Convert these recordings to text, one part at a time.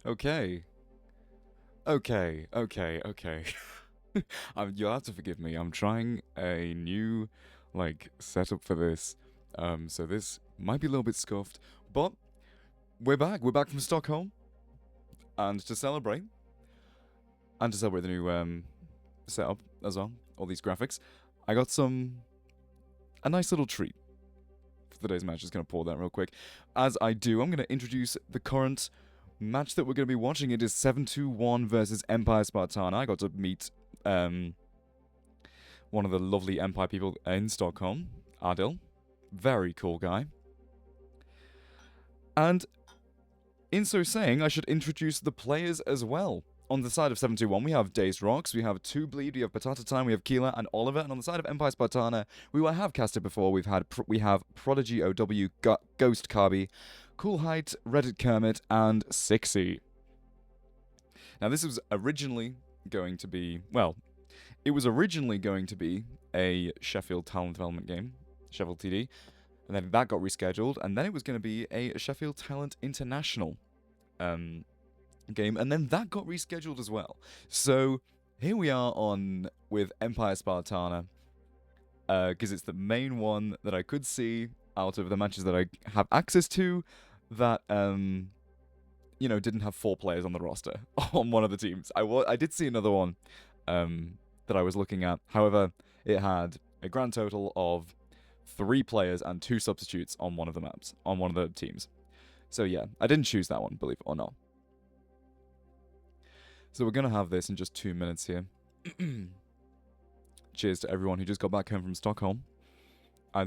Okay. Okay. You'll have to forgive me. I'm trying a new, like, setup for this. So this might be a little bit scuffed, but we're back. We're back from Stockholm, and to celebrate the new setup as well, all these graphics, I got a nice little treat for today's match. Just gonna pour that real quick. As I do, I'm gonna introduce the current match that we're going to be watching. It is 721 versus Empire Spartana. I got to meet one of the lovely Empire people in Stockholm, Adil. Very cool guy. And in so saying, I should introduce the players as well. On the side of 721, we have Dazed Rocks, we have Two Bleed, we have Potato Time, we have Keela and Oliver. And on the side of Empire Spartana, we have casted before. We have Prodigy OW, Ghost Carby, Cool Height, Reddit Kermit, and Sixy. Now, this was originally going to be, it was originally going to be a Sheffield Talent Development game, Sheffield TD, and then that got rescheduled, and then it was going to be a Sheffield Talent International game, and then that got rescheduled as well. So here we are with Empire Spartana, because it's the main one that I could see out of the matches that I have access to that didn't have 4 players on the roster on one of the teams. I did see another one that I was looking at. However, it had a grand total of 3 players and 2 substitutes on one of the maps, on one of the teams. So yeah, I didn't choose that one, believe it or not. So we're going to have this in just 2 minutes here. Cheers to everyone who just got back home from Stockholm. I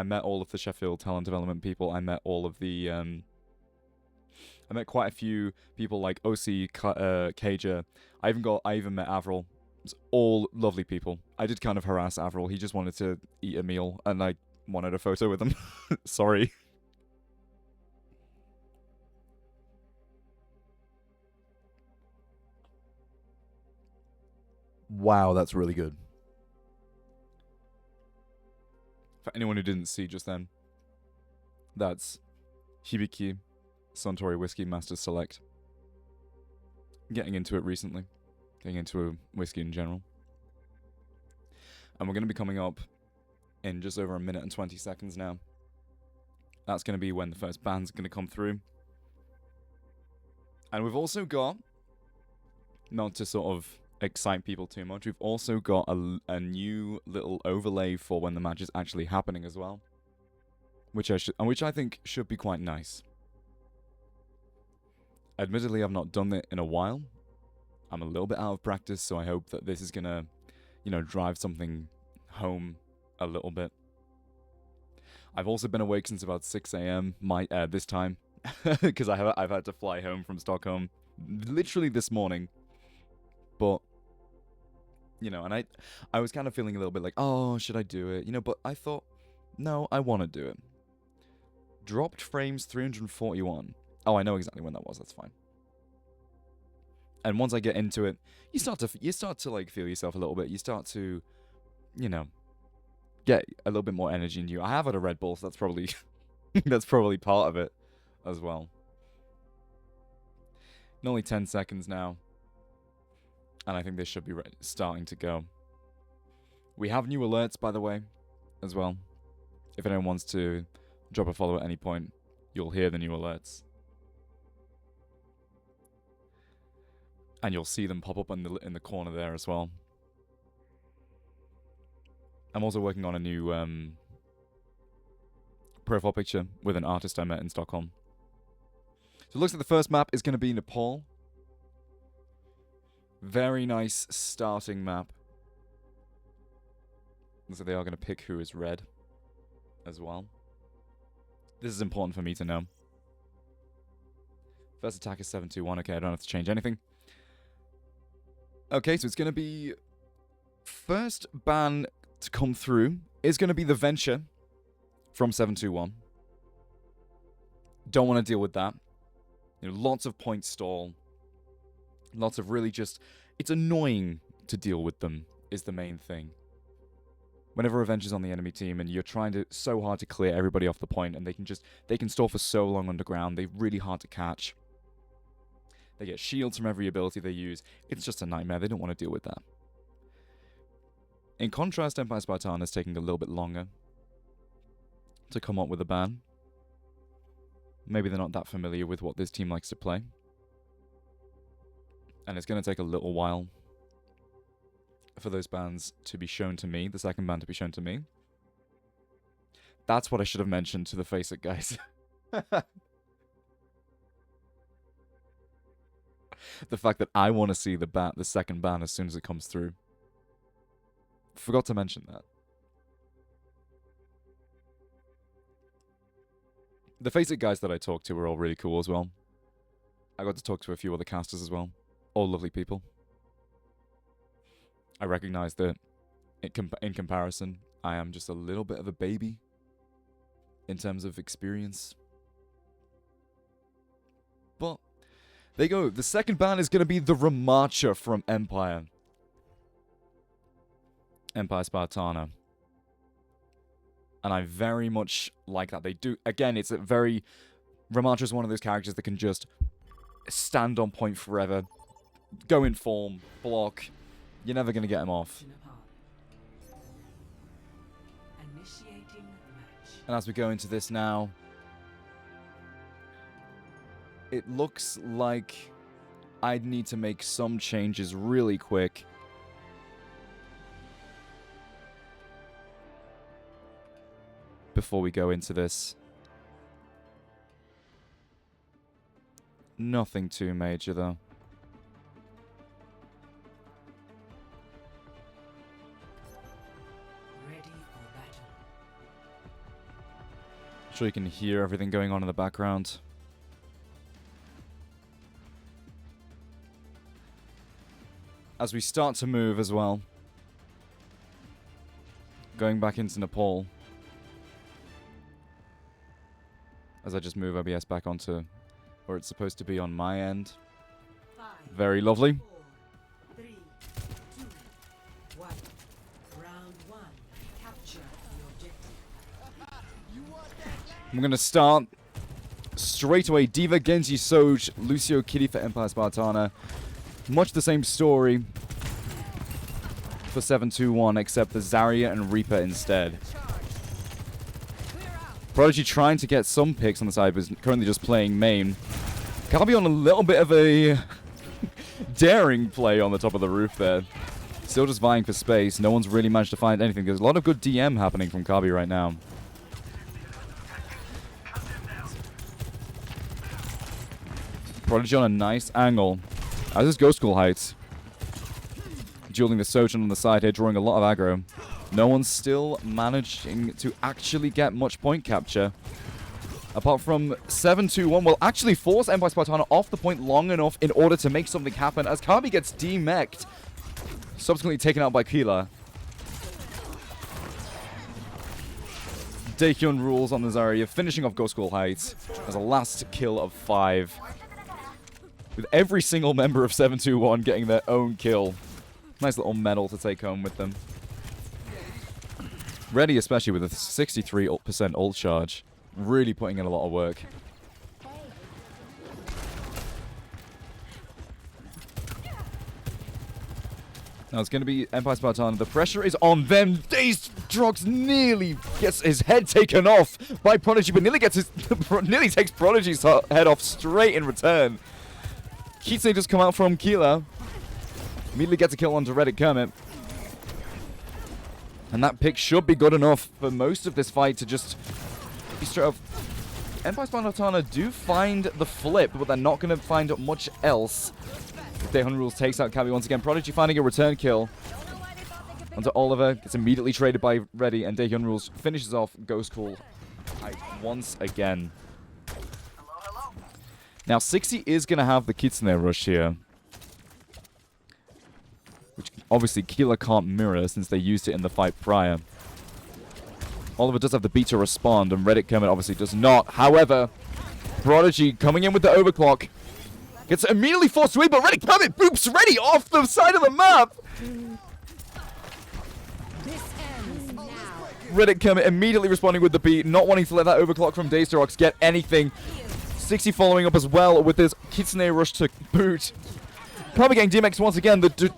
met all of the Sheffield Talent Development people. I met all of the I met quite a few people like OC, Cager. I even met Avril. It's all lovely people. I did kind of harass Avril. He just wanted to eat a meal, and I wanted a photo with him. Sorry. Wow, that's really good. For anyone who didn't see just then, that's Hibiki Suntory Whiskey Master Select. Getting into it recently. Getting into a whiskey in general. And we're going to be coming up in just over 1 minute and 20 seconds now. That's going to be when the first band's going to come through. And we've also got, not to sort of excite people too much, we've also got a new little overlay for when the match is actually happening as well, which I think should be quite nice. Admittedly, I've not done it in a while. I'm a little bit out of practice, so I hope that this is gonna, drive something home a little bit. I've also been awake since about 6 a.m. This time, because I've had to fly home from Stockholm literally this morning. But and I was kind of feeling a little bit like, oh, should I do it? But I thought, no, I want to do it. Dropped frames 341. Oh, I know exactly when that was. That's fine. And once I get into it, you start to like feel yourself a little bit. You start to, get a little bit more energy in you. I have had a Red Bull, so that's probably that's probably part of it as well. And only 10 seconds now. And I think this should be starting to go. We have new alerts, by the way, as well. If anyone wants to drop a follow at any point, you'll hear the new alerts. And you'll see them pop up in the corner there as well. I'm also working on a new profile picture with an artist I met in Stockholm. So it looks like the first map is going to be Nepal. Very nice starting map. Looks like they are going to pick who is red as well. This is important for me to know. First attack is 721. Okay, I don't have to change anything. Okay, so it's going to be... First ban to come through is going to be the Venture from 721. Don't want to deal with that. Lots of point stall. Lots of really just... It's annoying to deal with them, is the main thing. Whenever Avenger's on the enemy team and you're trying so hard to clear everybody off the point and they can stall for so long underground, they're really hard to catch. They get shields from every ability they use. It's just a nightmare. They don't want to deal with that. In contrast, Empire Spartana is taking a little bit longer to come up with a ban. Maybe they're not that familiar with what this team likes to play. And it's going to take a little while for those bans to be shown to me, the second ban to be shown to me. That's what I should have mentioned to the FaceIt guys. The fact that I want to see the second ban as soon as it comes through. Forgot to mention that. The FaceIt guys that I talked to were all really cool as well. I got to talk to a few other casters as well. All lovely people. I recognize that in comparison, I am just a little bit of a baby in terms of experience. But there you go. The second ban is going to be the Remarcher from Empire. Empire Spartana. And I very much like that. They do, again, it's a very... Remarcher is one of those characters that can just stand on point forever. Go in form, block. You're never going to get him off. And as we go into this now, it looks like I'd need to make some changes really quick. Before we go into this. Nothing too major though. I'm sure you can hear everything going on in the background. As we start to move as well. Going back into Nepal. As I just move OBS back onto where it's supposed to be on my end. Very lovely. 4, 3, 2, 1. Round 1. Capture the objective. I'm going to start straight away. Diva, Genji, Soj, Lucio, Kitty for Empire Spartana. Much the same story for 7-2-1, except the Zarya and Reaper instead. Prodigy trying to get some picks on the side, but is currently just playing main. Kabi on a little bit of a daring play on the top of the roof there. Still just vying for space. No one's really managed to find anything. There's a lot of good DM happening from Kabi right now. Prodigy on a nice angle. As is Ghost School Heights. Dueling the Sojourn on the side here, drawing a lot of aggro. No one's still managing to actually get much point capture. Apart from 7-2-1 will actually force Empire Spartana off the point long enough in order to make something happen as Kabi gets demech'd. Subsequently taken out by Keela. Daehyun rules on the Zarya, finishing off Ghost School Heights as a last kill of 5. With every single member of 7-2-1 getting their own kill. Nice little medal to take home with them. Ready, especially with a 63% ult charge. Really putting in a lot of work. Now it's going to be Empire Spartana. The pressure is on them. Daystrox nearly gets his head taken off by Prodigy, but nearly takes Prodigy's head off straight in return. Kitsune just come out from Keela. Immediately gets a kill onto Reddit Kermit. And that pick should be good enough for most of this fight to just be straight up. Empire Spartana do find the flip, but they're not going to find much else. Daehyun rules takes out Kabi once again. Prodigy finding a return kill onto Oliver. Gets immediately traded by Reddy, and Daehyun rules finishes off Ghost School once again. Now 60 is going to have the Kitsune rush here. Which obviously Keela can't mirror since they used it in the fight prior. Oliver does have the beat to respond, and Reddit Kermit obviously does not. However, Prodigy coming in with the overclock. Gets immediately forced away, but Reddit Kermit boops Reddy off the side of the map! Reddit Kermit immediately responding with the beat, not wanting to let that overclock from Daystrox get anything. 60 following up as well with this Kitsune rush to boot. Kabi getting DMX once again. The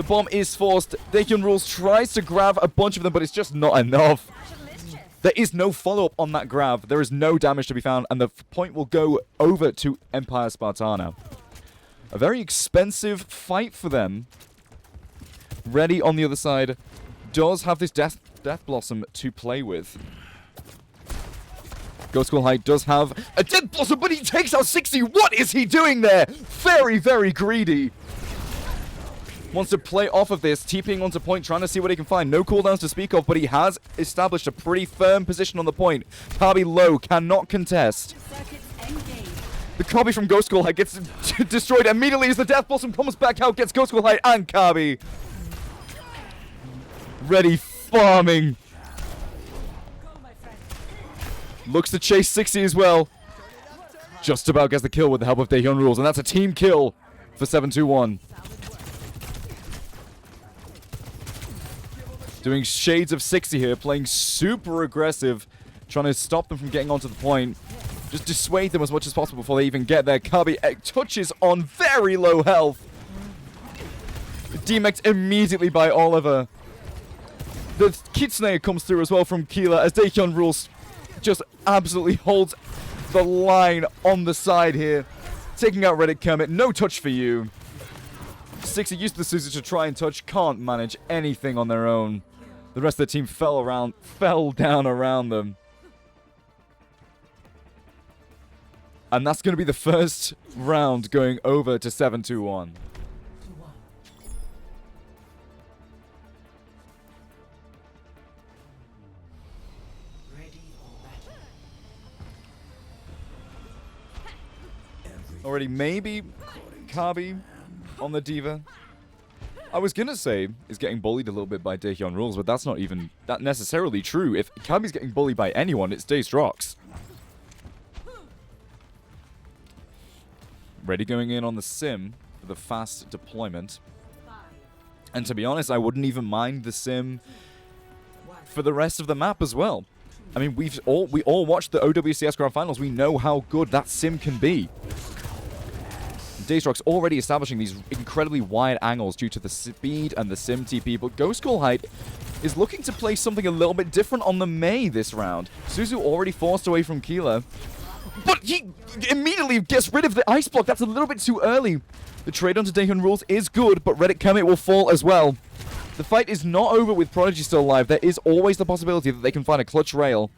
bomb is forced. Daehyun Rules tries to grab a bunch of them, but it's just not enough. There is no follow-up on that grab. There is no damage to be found, and the point will go over to Empire Spartana. A very expensive fight for them. Ready on the other side does have this Death Blossom to play with. Ghost School High does have a Death Blossom, but he takes out 60. What is he doing there? Very, very greedy. Wants to play off of this, TPing onto point, trying to see what he can find. No cooldowns to speak of, but he has established a pretty firm position on the point. Kabi low, cannot contest. The Kabi from Ghost School High gets destroyed immediately as the Death Blossom comes back out, gets Ghost School High and Kabi. Ready farming. Looks to chase 60 as well. Just about gets the kill with the help of Daehyun Rules, and that's a team kill for 721. Doing shades of 60 here, playing super aggressive, trying to stop them from getting onto the point. Just dissuade them as much as possible before they even get there. Kabi touches on very low health. DMX immediately by Oliver. The Kitsune comes through as well from Keela as Daehyun Rules just absolutely holds the line on the side here. Taking out Reddit Kermit, no touch for you. 60 used the Suzu to try and touch, can't manage anything on their own. The rest of the team fell down around them. And that's going to be the first round going over to 7-2-1. Already maybe Kabi on the Diva. I was gonna say is getting bullied a little bit by Daehyun Rules, but that's not even that necessarily true. If Kabi's getting bullied by anyone, it's Daystrox. Ready going in on the sim for the fast deployment. And to be honest, I wouldn't even mind the sim for the rest of the map as well. I mean, we all watched the OWCS Grand Finals. We know how good that sim can be. Daystrox already establishing these incredibly wide angles due to the speed and the sim TP, but Ghost School Height is looking to play something a little bit different on the Mei this round. Suzu already forced away from Keela, but he immediately gets rid of the ice block. That's a little bit too early. The trade onto Daehyun Rules is good, but Reddit Kermit will fall as well. The fight is not over with Prodigy still alive. There is always the possibility that they can find a clutch rail.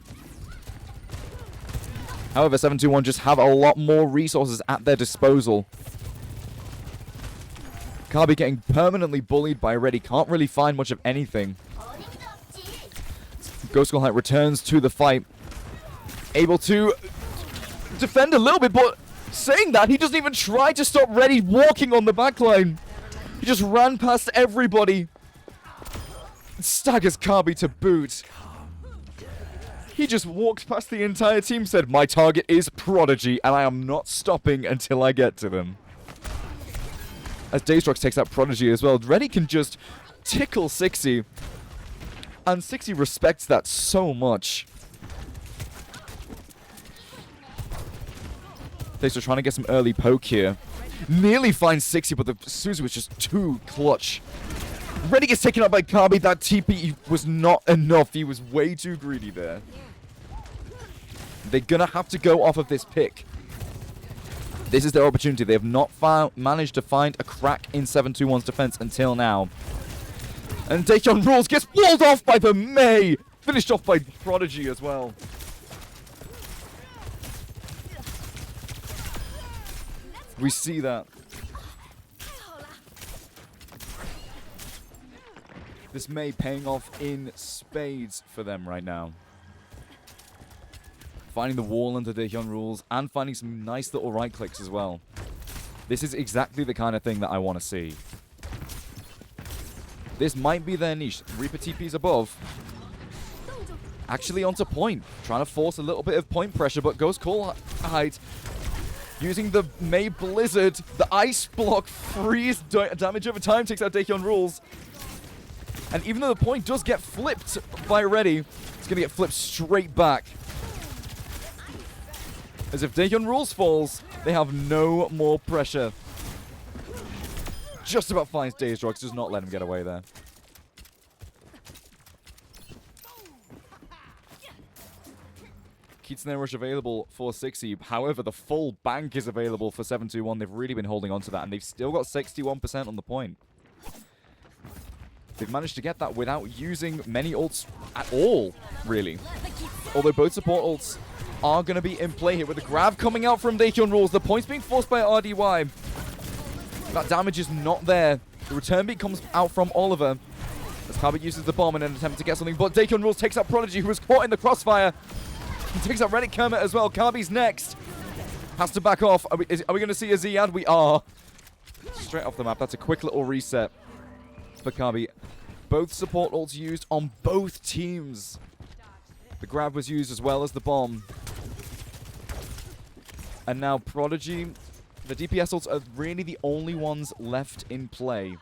However, 721 just have a lot more resources at their disposal. Kabi getting permanently bullied by Reddy. Can't really find much of anything. Ghost School Height returns to the fight. Able to defend a little bit, but saying that, he doesn't even try to stop Reddy walking on the backline. He just ran past everybody. Staggers Kabi to boot. He just walked past the entire team, said, "My target is Prodigy, and I am not stopping until I get to them." As Daystrox takes out Prodigy as well, Reddy can just tickle 60. And 60 respects that so much. Daystrox trying to get some early poke here. Nearly finds 60, but the Suzu was just too clutch. Reddy gets taken out by Kabi. That TP was not enough. He was way too greedy there. They're going to have to go off of this pick. This is their opportunity. They have not managed to find a crack in 721's defense until now. And Daehyun Rules gets walled off by the Mei. Finished off by Prodigy as well. We see that. This Mei paying off in spades for them right now. Finding the wall under Daehyun Rules and finding some nice little right clicks as well. This is exactly the kind of thing that I want to see. This might be their niche. Reaper TP's above. Actually onto point. Trying to force a little bit of point pressure, but Ghost School Height using the Mei Blizzard. The ice block freeze damage over time takes out Daehyun Rules. And even though the point does get flipped by Reddy, it's going to get flipped straight back. As if Daehyun Rules falls, they have no more pressure. Just about finds Dazed Rocks, does not let him get away there. Kitsune Rush available for 60. However, the full bank is available for 721. They've really been holding on to that, and they've still got 61% on the point. They've managed to get that without using many ults at all, really. Although both support ults are going to be in play here with the grab coming out from Daehyun Rules. The points being forced by RDY. That damage is not there. The return beat comes out from Oliver as Kabi uses the bomb in an attempt to get something, but Daehyun Rules takes out Prodigy, who was caught in the crossfire. He takes out Reddit Kermit as well. Kabi's next. Has to back off. Are we going to see a Ziad? We are. Straight off the map. That's a quick little reset for Kabi. Both support ults used on both teams. The grab was used as well as the bomb. And now Prodigy, the DPS ults are really the only ones left in play.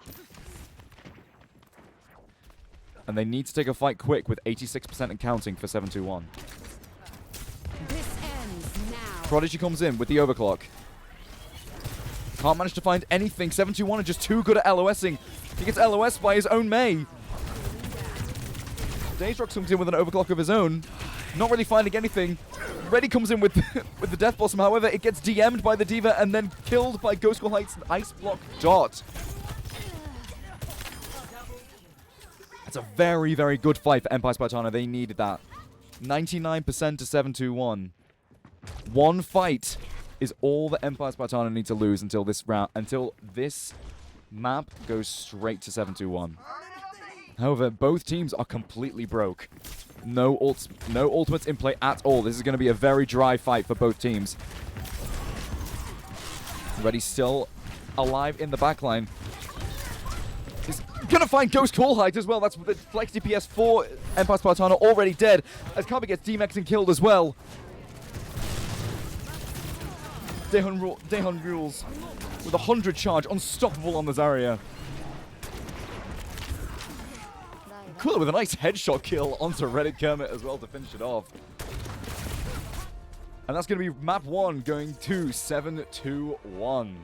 And they need to take a fight quick with 86% and counting for 721. This ends now. Prodigy comes in with the overclock. Can't manage to find anything. 721 are just too good at LOSing. He gets LOS by his own Mei. Daysrock comes in with an overclock of his own. Not really finding anything. Reddy comes in with with the Death Blossom. However, it gets DM'd by the D.Va and then killed by Ghost School Heights' Ice Block Dot. That's a very, very good fight for Empire Spartana. They needed that. 99% to 721. One fight is all that Empire Spartana need to lose until this round, until this map goes straight to 721. However, both teams are completely broke. No ultimates in play at all. This is going to be a very dry fight for both teams. Reddy's still alive in the backline. He's gonna find Ghost Call Height as well. That's the flex DPS for Empire Spartana already dead. As Kabi gets DMX and killed as well. Daehyun Rules with 100 charge, unstoppable on the Zarya. Cool, with a nice headshot kill onto Reddit Kermit as well to finish it off. And that's going to be map 1 going to 7-2-1.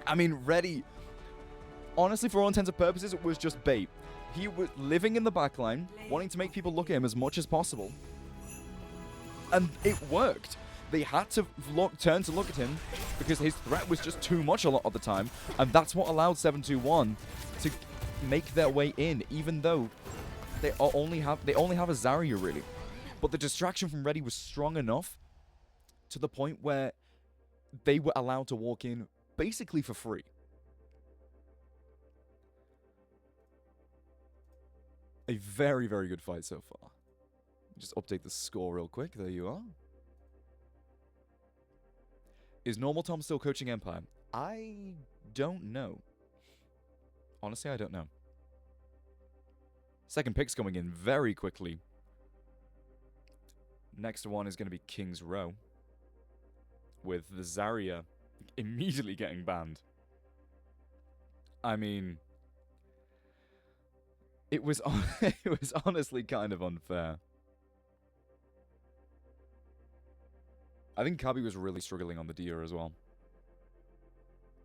I mean, Reddy, honestly, for all intents and purposes, it was just bait. He was living in the backline, wanting to make people look at him as much as possible. And it worked. They had to turn to look at him because his threat was just too much a lot of the time. And that's what allowed 7-2-1 to make their way in, even though they only have a Zarya really. But the distraction from Reddy was strong enough to the point where they were allowed to walk in basically for free. A very, very good fight so far. Just update the score real quick. There you are. Is Normal Tom still coaching Empire? I don't know. Honestly, I don't know. Second pick's coming in very quickly. Next one is going to be King's Row. With the Zarya immediately getting banned. I mean, it was honestly kind of unfair. I think Kabi was really struggling on the Dia as well.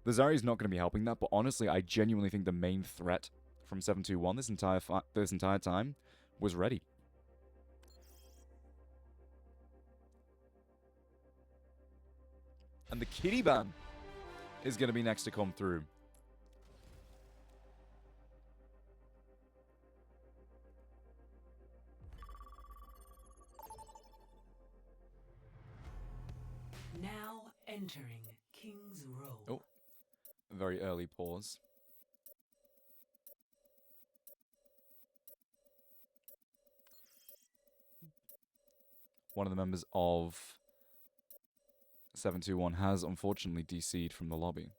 The Zarya's not going to be helping that, but honestly, I genuinely think the main threat from 7-2-1 this entire time was Reddy. And the Kitty ban is going to be next to come through. Now entering King's Row. Oh, very early pause. One of the members of 7-2-1 has unfortunately DC'd from the lobby.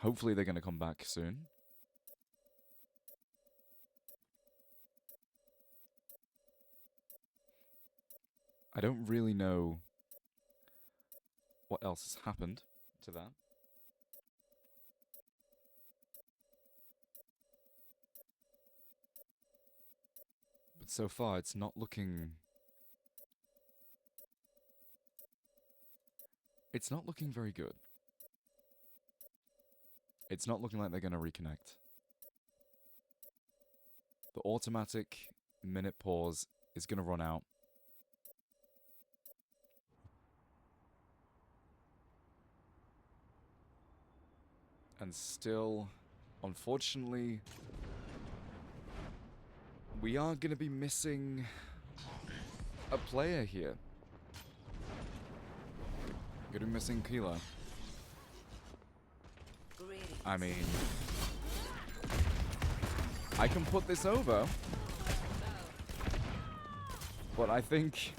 Hopefully they're going to come back soon. I don't really know what else has happened to that. But so far it's not looking It's not looking very good. It's not looking like they're going to reconnect. The automatic minute pause is going to run out. And still, unfortunately, we are going to be missing a player here. Going to be missing Keela. I mean, I can put this over, but I think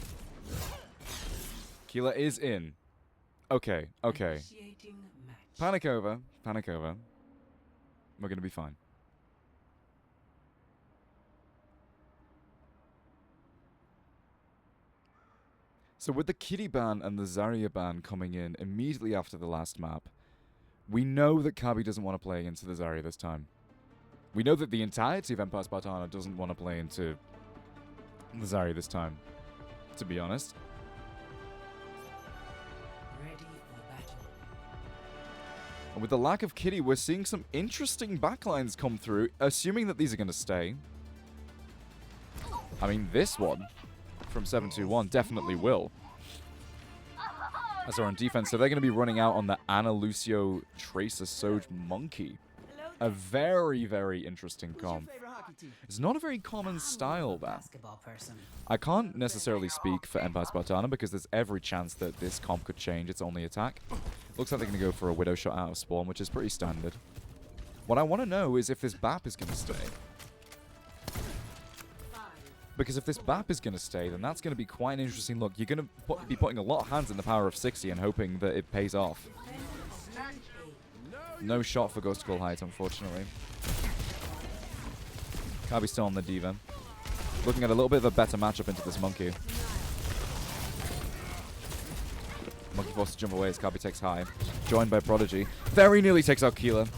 Keela is in. Okay, okay. Initiating match. Panic over, panic over. We're going to be fine. So with the Kitty ban and the Zarya ban coming in immediately after the last map, we know that Kabi doesn't want to play into the Zarya this time. We know that the entirety of Empire Spartana doesn't want to play into the Zarya this time, to be honest. Ready for battle. And with the lack of Kitty, we're seeing some interesting backlines come through, assuming that these are going to stay. I mean, this one from 721 definitely will. As they're on defense, so they're going to be running out on the Ana Lucio Tracer Soj Monkey. A very, very interesting comp. It's not a very common style, that. I can't necessarily speak for Empire Spartana because there's every chance that this comp could change its only attack. Looks like they're going to go for a Widow Shot out of spawn, which is pretty standard. What I want to know is if this BAP is going to stay. Because if this BAP is going to stay, then that's going to be quite an interesting look. You're going to be putting a lot of hands in the power of 60 and hoping that it pays off. No shot for Ghost Call Height, unfortunately. Kabi's still on the Diva. Looking at a little bit of a better matchup into this Monkey. Monkey forced to jump away as Kabi takes high. Joined by Prodigy. Very nearly takes out Keela.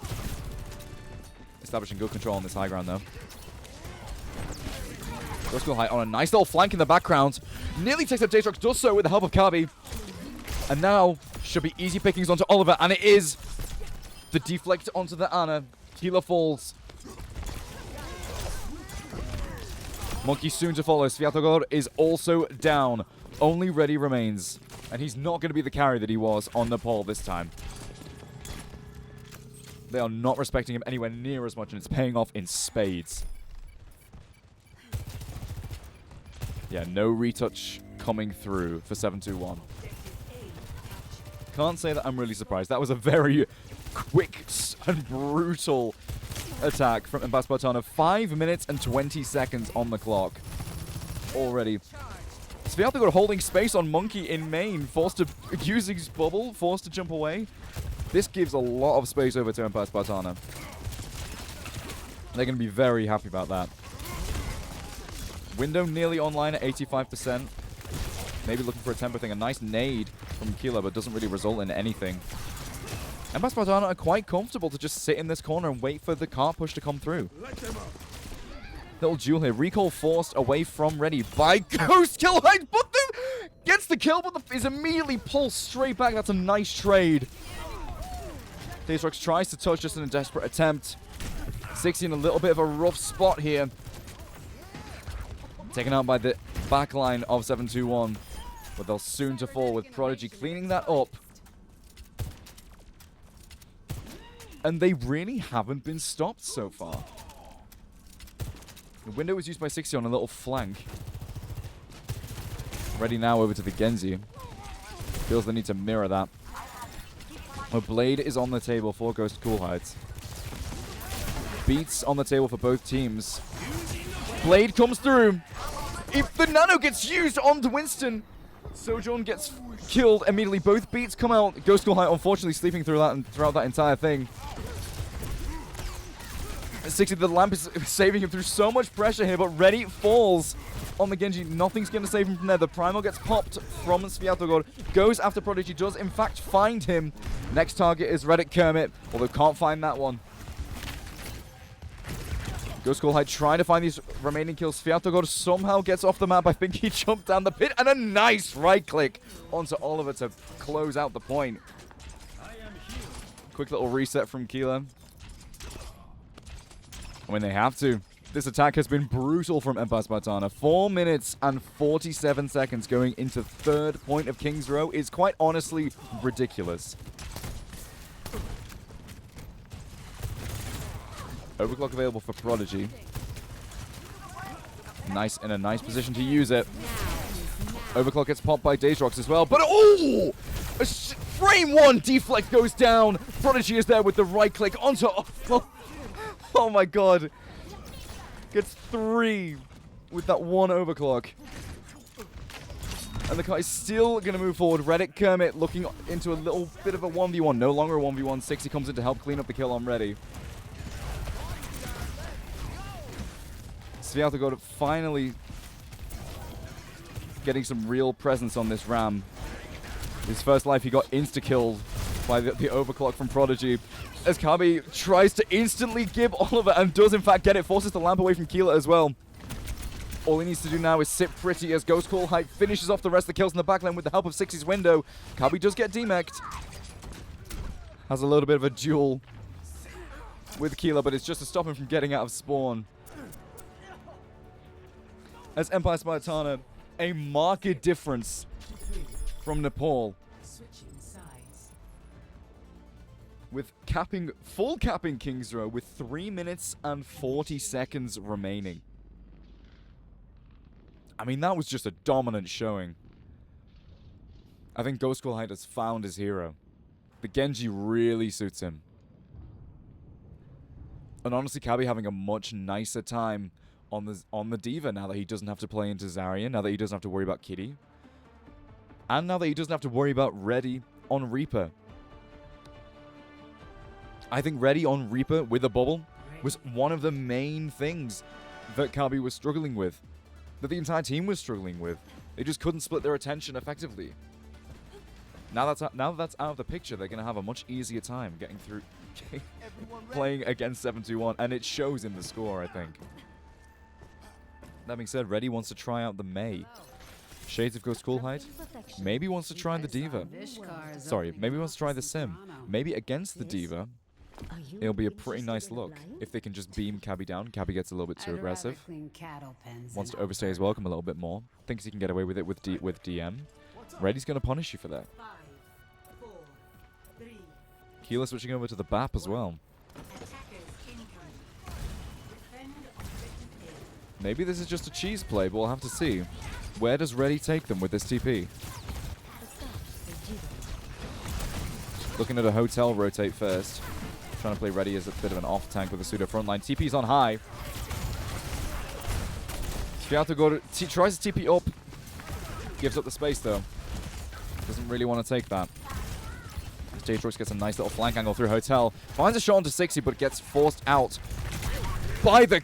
Establishing good control on this high ground, though. Ghost Call Height on a nice little flank in the background. Nearly takes out Daystrox, does so with the help of Kabi. And now should be easy pickings onto Oliver, and it is. The deflect onto the Ana. Keela falls. Monkey soon to follow. Sviatogor is also down. Only Ready remains. And he's not going to be the carry that he was on Nepal this time. They are not respecting him anywhere near as much, and it's paying off in spades. Yeah, no retouch coming through for 721. Can't say that I'm really surprised. That was a very quick and brutal attack from Empire Spartana. 5 minutes and 20 seconds on the clock already. Sviatogor holding space on Monkey in main, forced to use his bubble, forced to jump away. This gives a lot of space over to Empire Spartana. They're going to be very happy about that. Window nearly online at 85%. Maybe looking for a tempo thing. A nice nade from Keela, but doesn't really result in anything. Empire Spartana are quite comfortable to just sit in this corner and wait for the cart push to come through. Little duel here. Recall forced away from Ready by Ghost Kill Height, but gets the kill, but is immediately pulled straight back. That's a nice trade. Daystrox tries to touch just in a desperate attempt. 60 in a little bit of a rough spot here. Taken out by the backline of 721, but they'll soon to fall with Prodigy cleaning that up. And they really haven't been stopped so far. The window was used by 60 on a little flank. Ready now over to the Genji. Feels the need to mirror that. A Blade is on the table for Ghost Cool Heights. Beats on the table for both teams. Blade comes through. If the nano gets used onto Winston, Sojourn gets killed immediately. Both beats come out. Ghost Cool Height unfortunately sleeping through that and throughout that entire thing. 60, the lamp is saving him through so much pressure here, but Ready falls on the Genji. Nothing's going to save him from there. The Primal gets popped from Sviatogor. Goes after Prodigy. Does, in fact, find him. Next target is Reddit Kermit, although can't find that one. Ghost Call High trying to find these remaining kills. Sviatogor somehow gets off the map. I think he jumped down the pit. And a nice right click onto Oliver to close out the point. Quick little reset from Keeler. I mean, they have to. This attack has been brutal from Empire Spartana. 4 minutes and 47 seconds going into third point of King's Row is quite honestly ridiculous. Overclock available for Prodigy. Nice, in a nice position to use it. Overclock gets popped by Daysrox as well. But oh! Frame 1 deflect goes down. Prodigy is there with the right click onto... Oh my god. Gets 3 with that 1 overclock. And the car is still going to move forward. Reddick Kermit looking into a little bit of a 1v1. No longer a 1v1. 60 comes in to help clean up the kill on Reddy. Sviatogor finally getting some real presence on this Ram. His first life, he got insta-killed by the overclock from Prodigy. As Kabi tries to instantly give Oliver and does in fact get it, forces the lamp away from Keeler as well. All he needs to do now is sit pretty as Ghost Call Hype finishes off the rest of the kills in the backline with the help of 60's window. Kabi does get demeched. Has a little bit of a duel with Keeler, but it's just to stop him from getting out of spawn. As Empire Spartana, a marked difference from Nepal. Switching sides. With full capping King's Row with 3 minutes and 40 seconds remaining. I mean, that was just a dominant showing. I think Ghost Call Hyde has found his hero. The Genji really suits him. And honestly, Kabi having a much nicer time on the D.Va now that he doesn't have to play into Zarya, now that he doesn't have to worry about Kitty. And now that he doesn't have to worry about Reddy on Reaper. I think Reddy on Reaper with a bubble was one of the main things that Kabi was struggling with. That the entire team was struggling with. They just couldn't split their attention effectively. Now that's out of the picture, they're going to have a much easier time getting through playing against 7-2-1, and it shows in the score, I think. That being said, Reddy wants to try out the Mei. Shades of Ghost Call Height. Maybe wants to try the D.Va. Sorry, maybe wants to try the Sim. Maybe against the D.Va, it'll be a pretty nice look. If they can just beam Kabi down. Kabi gets a little bit too aggressive. Wants to overstay his welcome a little bit more. Thinks he can get away with it with DM. Reddy's going to punish you for that. 5, 4, 3. Keeler switching over to the BAP as well. Attackers incoming. Defend objective A. Maybe this is just a cheese play, but we'll have to see. Where does Reddy take them with this TP? Looking at a hotel rotate first. Trying to play Reddy as a bit of an off tank with a pseudo frontline. TP's on high. Sviatogor tries to TP up. Gives up the space though. Doesn't really want to take that. Daysrox gets a nice little flank angle through hotel. Finds a shot onto 60, but gets forced out by the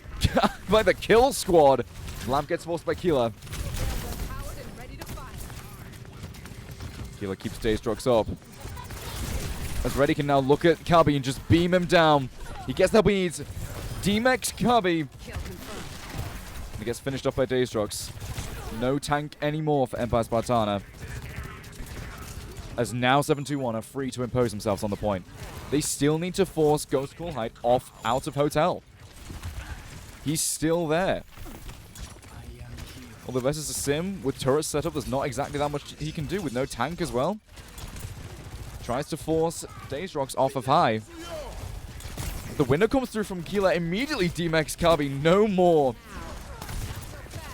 by the kill squad. Lamp gets forced by Keeler. Keeler keeps Daysrox up. As Reddy can now look at Kabi and just beam him down. He gets the beads. D-Mex Kabi. He gets finished off by Daysrox. No tank anymore for Empire Spartana. As now 7-2-1 are free to impose themselves on the point. They still need to force Ghost Call Height out of hotel. He's still there. Although versus a Sim with turrets set up, there's not exactly that much he can do with no tank as well. Tries to force Daysrox off of high. The window comes through from Keeler. Immediately D-Mex Kabi, no more.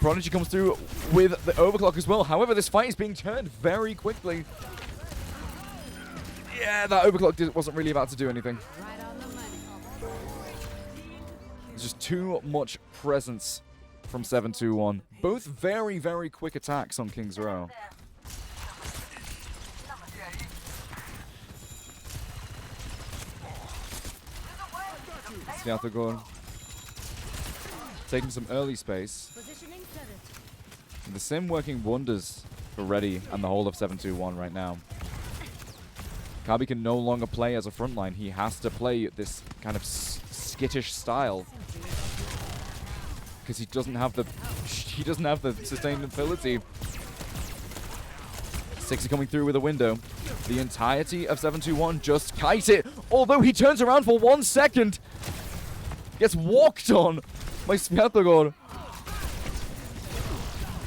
Prodigy comes through with the overclock as well. However, this fight is being turned very quickly. Yeah, that overclock wasn't really about to do anything. There's just too much presence from 7-2-1. Both very, very quick attacks on King's Row. Sviatogor taking some early space. The Sim working wonders for Reddy and the whole of 7-2-1 right now. Kabi can no longer play as a frontline. He has to play this kind of skittish style. because he doesn't have the sustainability. 60 coming through with a window. The entirety of 721 just kite it, although he turns around for 1 second. Gets walked on by Sviatogor.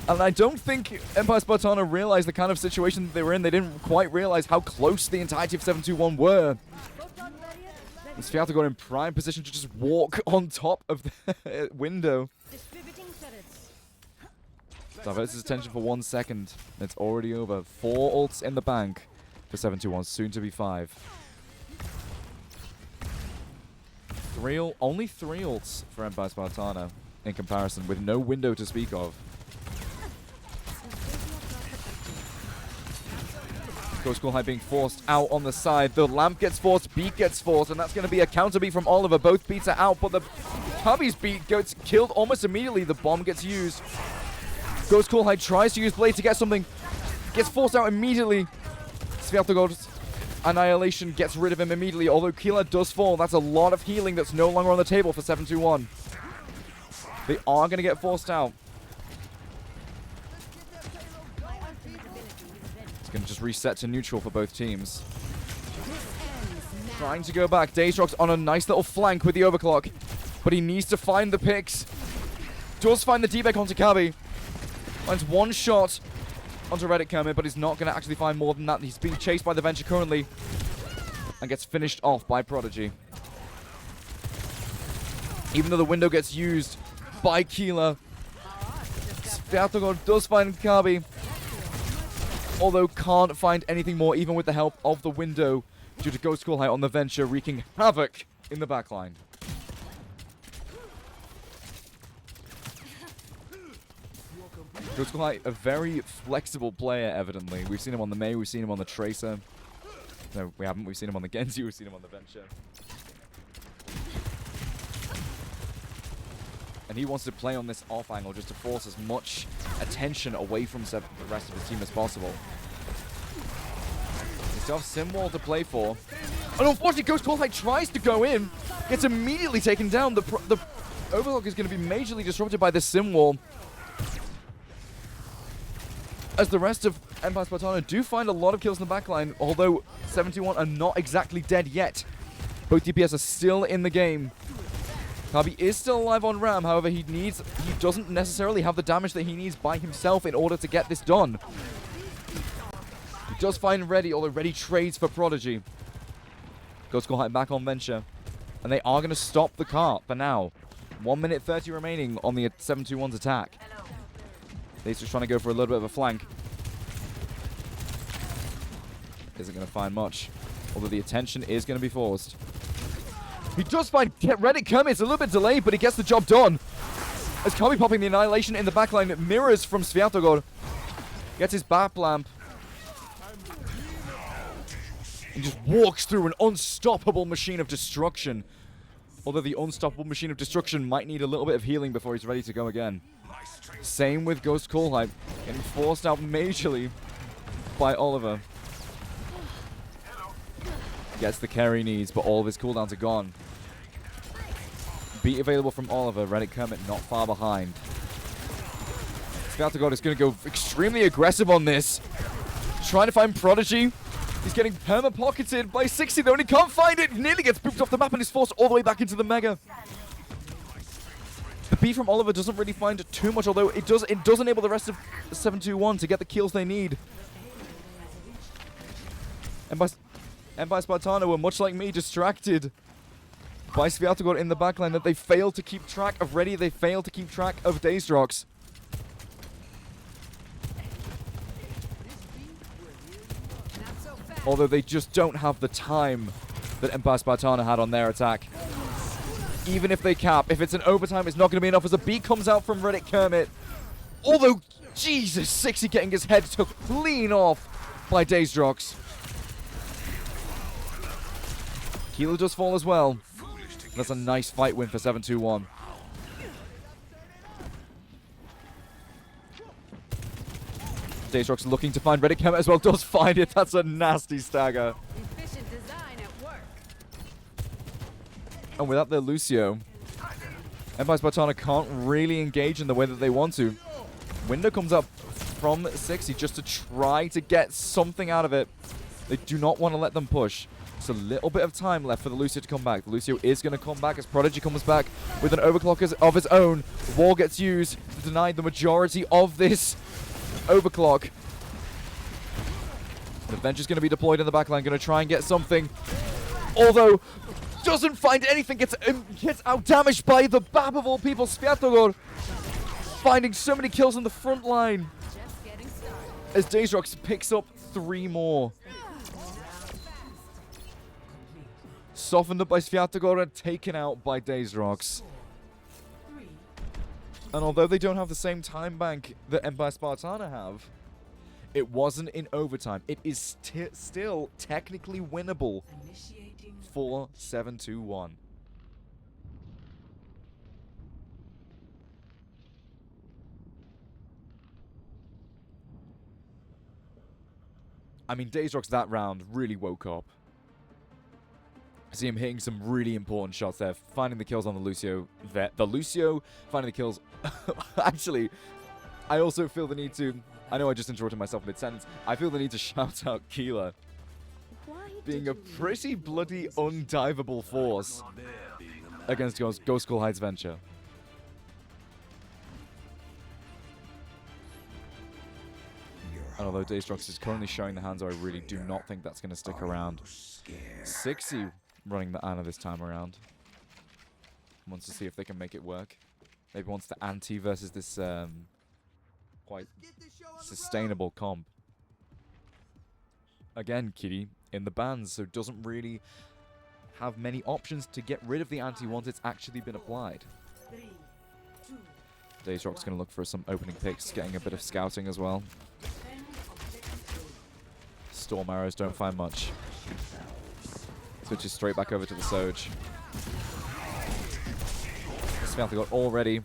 And I don't think Empire Spartana realized the kind of situation that they were in. They didn't quite realize how close the entirety of 721 were. And Sviatogor in prime position to just walk on top of the window. Diverts his attention for 1 second. It's already over. 4 ults in the bank for 721, soon to be 5. Only 3 ults for Empire Spartana in comparison, with no window to speak of. Ghost School High being forced out on the side. The lamp gets forced, beat gets forced, and that's going to be a counter beat from Oliver. Both beats are out, but the Cubby's beat gets killed almost immediately. The bomb gets used. Ghost School High tries to use Blade to get something. Gets forced out immediately. Sviatogor's annihilation gets rid of him immediately, although Keeler does fall. That's a lot of healing that's no longer on the table for 721. They are going to get forced out. Going to just reset to neutral for both teams. Trying to go back. Daysrock's on a nice little flank with the overclock, but he needs to find the picks. Does find the D-Beck onto Kabi. Finds 1 shot onto Reddit Kermit, but he's not going to actually find more than that. He's being chased by the Venture currently and gets finished off by Prodigy. Even though the window gets used by Keeler, Sviatogor does find Kabi, although can't find anything more, even with the help of the window, due to Ghost School High on the Venture, wreaking havoc in the backline. Ghost School High, a very flexible player, evidently. We've seen him on the Mei, we've seen him on the Tracer. No, we haven't. We've seen him on the Genji, we've seen him on the Venture. And he wants to play on this off angle just to force as much attention away from the rest of his team as possible. They still have Simwall to play for. And unfortunately, Ghost School High tries to go in, gets immediately taken down. The Overlock is going to be majorly disrupted by this Simwall, as the rest of Empire Spartana do find a lot of kills in the backline, although 71 are not exactly dead yet. Both DPS are still in the game. Kabi is still alive on Ram, however he doesn't necessarily have the damage that he needs by himself in order to get this done. He does find Reddy, although Reddy trades for Prodigy. Ghost School High back on Venture, and they are going to stop the cart for now. 1 minute 30 remaining on the 721's attack. They're just trying to go for a little bit of a flank. Isn't going to find much, although the attention is going to be forced. He does find Reddit Kermit. It's a little bit delayed, but he gets the job done. As Kabi popping the annihilation in the backline, mirrors from Sviatogor. Gets his bat lamp. And just walks through an unstoppable machine of destruction. Although the unstoppable machine of destruction might need a little bit of healing before he's ready to go again. Same with Ghost School High, getting forced out majorly by Oliver. Gets the care he needs, but all of his cooldowns are gone. Beat available from Oliver. Reddit Kermit not far behind. Sviatogor is going to go extremely aggressive on this. Trying to find Prodigy. He's getting perma-pocketed by 60 though, and he can't find it. Nearly gets pooped off the map and is forced all the way back into the Mega. The beat from Oliver doesn't really find too much, although it does enable the rest of 721 to get the kills they need. Empire Spartana were, much like me, distracted by Sviatogor in the backline, that they failed to keep track of Reddy, they failed to keep track of Daysrox. Although they just don't have the time that Empire Spartana had on their attack. Even if they cap, if it's an overtime, it's not going to be enough as a beat comes out from Reddit Kermit. Although, Jesus, 60 getting his head took clean off by Daysrox. Kilo does fall as well. That's a nice fight win for 721. Daysrox looking to find Reddit Kermit as well. Does find it. That's a nasty stagger. Efficient design at work. And without their Lucio, Empire Spartana can't really engage in the way that they want to. Window comes up from 60 just to try to get something out of it. They do not want to let them push. Just a little bit of time left for the Lucio to come back. The Lucio is going to come back as Prodigy comes back with an overclock of his own. Wall gets used to deny the majority of this overclock. The Venture's going to be deployed in the backline, going to try and get something. Although, doesn't find anything, gets out damaged by the BAP of all people, Sviatogor. Finding so many kills on the front line. Just getting started. As Daysrox picks up 3 more. Softened up by Sviatogor and taken out by Daysrox. And although they don't have the same time bank that Empire Spartana have, it wasn't in overtime. It is still technically winnable for 7-2-1. I mean, Daysrox that round really woke up. I see him hitting some really important shots there, finding the kills on the Lucio. The Lucio finding the kills. Actually, I also feel the need to... I know I just interrupted myself mid-sentence. I feel the need to shout out Keela being a pretty bloody undivable force against Ghost School Heights Venture. And although Daysrox is currently showing the hands, I really do not think that's going to stick around. 60 running the Ana this time around. Wants to see if they can make it work. Maybe wants the anti versus this quite sustainable comp. Again, Kitty in the bans, so doesn't really have many options to get rid of the anti once it's actually been applied. Daysrock's going to look for some opening picks, getting a bit of scouting as well. Storm arrows don't find much. Switches straight back over to the Soj. Smelter got already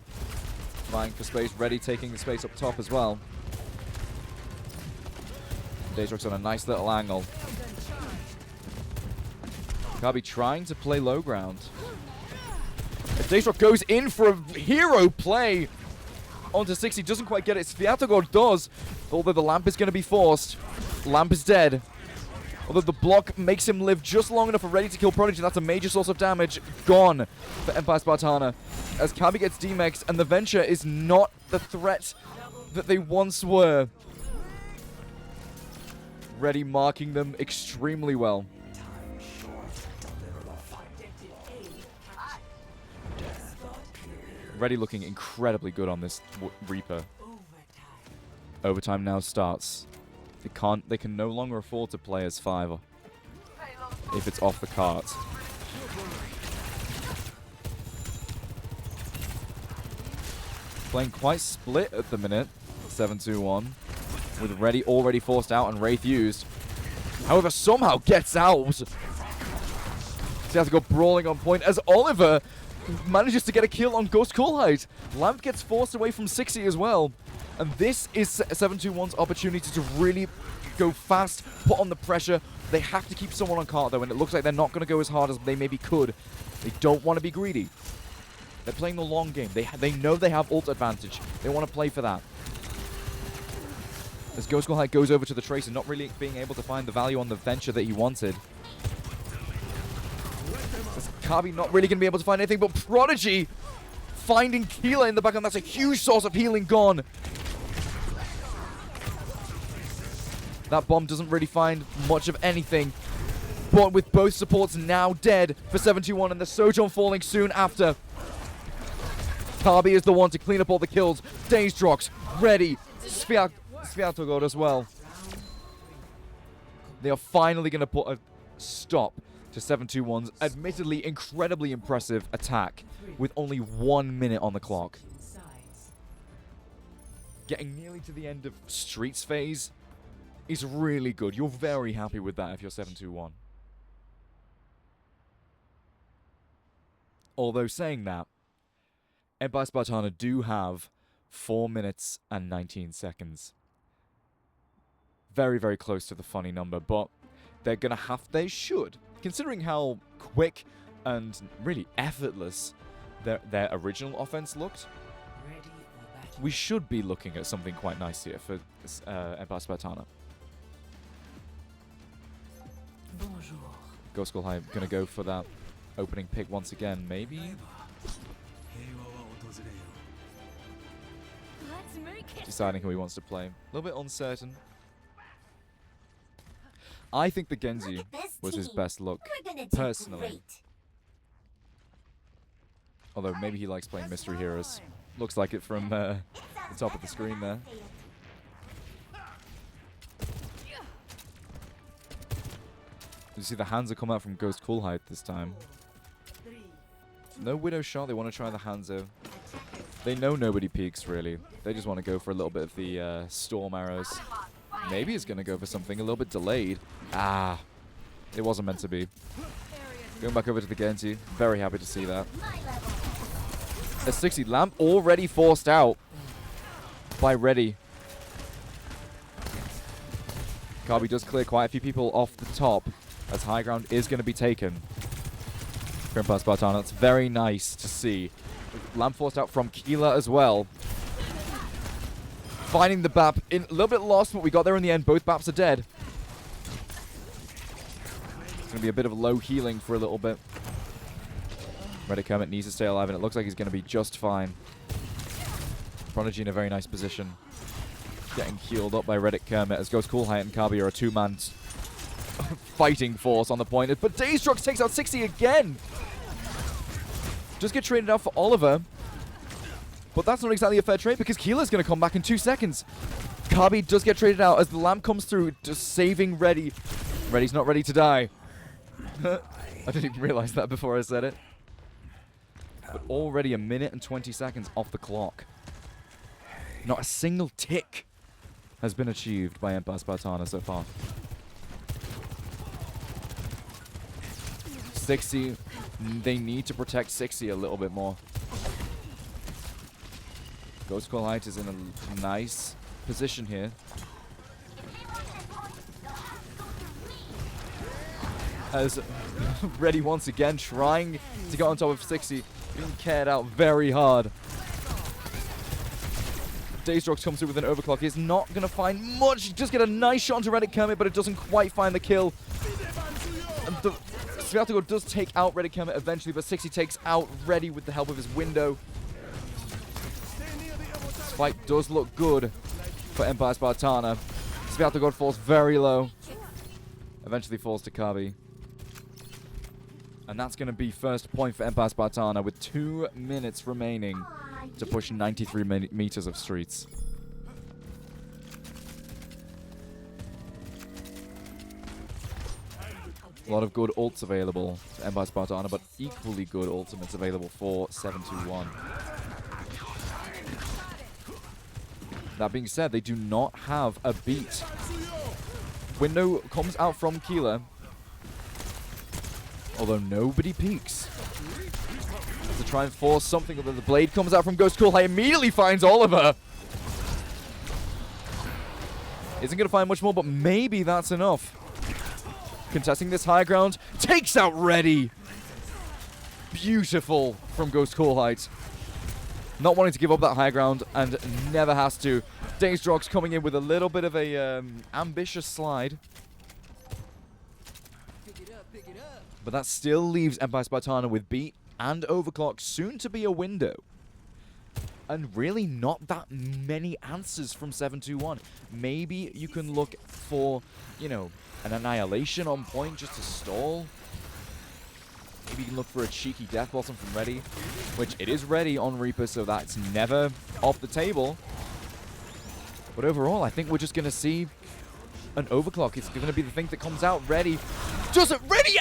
vying for space, ready, taking the space up top as well. Daysrock's on a nice little angle. Kabi trying to play low ground. If Daysrock goes in for a hero play onto 60, doesn't quite get it. Sviatogor does, although the lamp is going to be forced. Lamp is dead. Although the block makes him live just long enough for ready to kill Prodigy. That's a major source of damage gone for Empire Spartana. As Kabi gets demexed and the Venture is not the threat that they once were. Ready marking them extremely well. Ready looking incredibly good on this Reaper. Overtime now starts. They can no longer afford to play as 5 if it's off the cart. Playing quite split at the minute. 7-2-1. With Ready already forced out and Wraith used. However, somehow gets out. So he has to go brawling on point as Oliver manages to get a kill on Ghost Coolhide. Lamp gets forced away from 60 as well. And this is 7-2-1's opportunity to really go fast, put on the pressure. They have to keep someone on cart though, and it looks like they're not going to go as hard as they maybe could. They don't want to be greedy. They're playing the long game. They know they have ult advantage. They want to play for that. As Ghost School High goes over to the Tracer, not really being able to find the value on the Venture that he wanted. As Kabi not really going to be able to find anything, but Prodigy finding Keela in the back, and that's a huge source of healing gone. That bomb doesn't really find much of anything. But with both supports now dead for 7-2-1 and the Sojourn falling soon after. Kabi is the one to clean up all the kills. Daysrox ready. Sviatogor as well. They are finally going to put a stop to 7-2-1's admittedly incredibly impressive attack with only 1 minute on the clock. Getting nearly to the end of Streets phase is really good. You're very happy with that if you're 7-2-1. Although saying that, Empire Spartana do have 4 minutes and 19 seconds. Very, very close to the funny number, but they should, considering how quick and really effortless their original offense looked, Ready for battle. we should be looking at something quite nice here for Empire Spartana. Bonjour. Ghost Skull High gonna go for that opening pick once again, maybe? Let's make it. Deciding who he wants to play. A little bit uncertain. I think the Genji was his best look, personally. Although maybe he likes playing Mystery Heroes. Looks like it from the top of the screen there. You see the hands are come out from Ghost Cool Height this time. 3. No Widow shot, they want to try the Hanzo. They know nobody peeks, really. They just want to go for a little bit of the Storm Arrows. Maybe he's going to go for something a little bit delayed. Ah, it wasn't meant to be. Going back over to the Genji. Very happy to see that. A 60 lamp already forced out by Reddy. Kabi does clear quite a few people off the top, as high ground is going to be taken. Empire Spartana, that's very nice to see. Lamp forced out from Keela as well. Finding the BAP, in a little bit lost, but we got there in the end. Both BAPs are dead. It's going to be a bit of low healing for a little bit. Reddit Kermit needs to stay alive, and it looks like he's going to be just fine. Prodigy in a very nice position. Getting healed up by Reddit Kermit as Ghost Cool Height and Kabi are a two-man fighting force on the point. But Daystrox takes out 60 again. Just get traded out for Oliver. But that's not exactly a fair trade because Keela's going to come back in 2 seconds. Kabi does get traded out as the lamp comes through, just saving Reddy. Reddy's not ready to die. I didn't even realize that before I said it. But already a minute and 20 seconds off the clock. Not a single tick has been achieved by Empire Spartana so far. 60, they need to protect 60 a little bit more. Ghost Cool Height is in a nice position here. As Reddy once again trying to get on top of 60, being carried out very hard. Daystrox comes through with an overclock. He's not going to find much. Just get a nice shot onto Reddit Kermit, but it doesn't quite find the kill. And the Sviatogo does take out Reddit Kermit eventually, but 60 takes out Reddy with the help of his window. This fight does look good for Empire Spartana. Sviatogo falls very low. Eventually falls to Kabi. And that's going to be first point for Empire Spartana with 2 minutes remaining to push 93 meters of streets. A lot of good ults available to Empire Spartana, but equally good ultimates available for 721. That being said, they do not have a beat. Window comes out from Keela, although nobody peeks. To try and force something, although the blade comes out from Ghost Cool Height, immediately finds Oliver. Isn't going to find much more, but maybe that's enough. Contesting this high ground, takes out Reddy. Beautiful from Ghost Cool Height. Not wanting to give up that high ground, and never has to. Daystrox coming in with a little bit of a ambitious slide. But that still leaves Empire Spartana with beat and overclock, soon to be a window. And really not that many answers from 721. Maybe you can look for, you know, an annihilation on point just to stall. Maybe you can look for a cheeky Death Blossom from Reddy, which it is ready on Reaper, so that's never off the table. But overall, I think we're just going to see an overclock. It's going to be the thing that comes out. Reddy doesn't. Reddy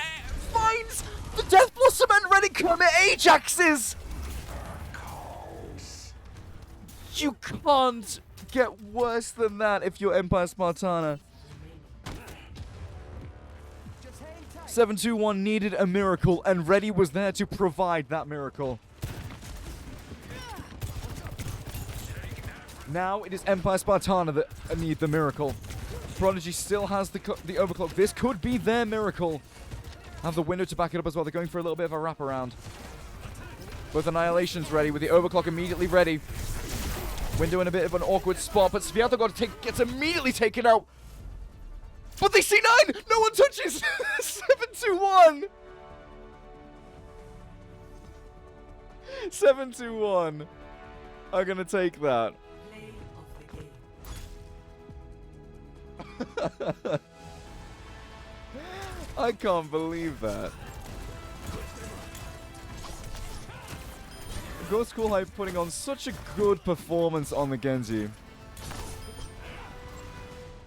finds the Death Blossom and Reddy Kermit Ajaxes! You can't get worse than that if you're Empire Spartana. 721 needed a miracle, and Reddy was there to provide that miracle. Now it is Empire Spartana that need the miracle. Prodigy still has the overclock. This could be their miracle. Have the window to back it up as well. They're going for a little bit of a wraparound. Both Annihilation's ready with the overclock immediately ready. Window in a bit of an awkward spot, but Sviatogor gets immediately taken out. But they C9! No one touches! 7-2-1! 7-2-1 are gonna take that. Play of the game. I can't believe that. Ghost School High putting on such a good performance on the Genji.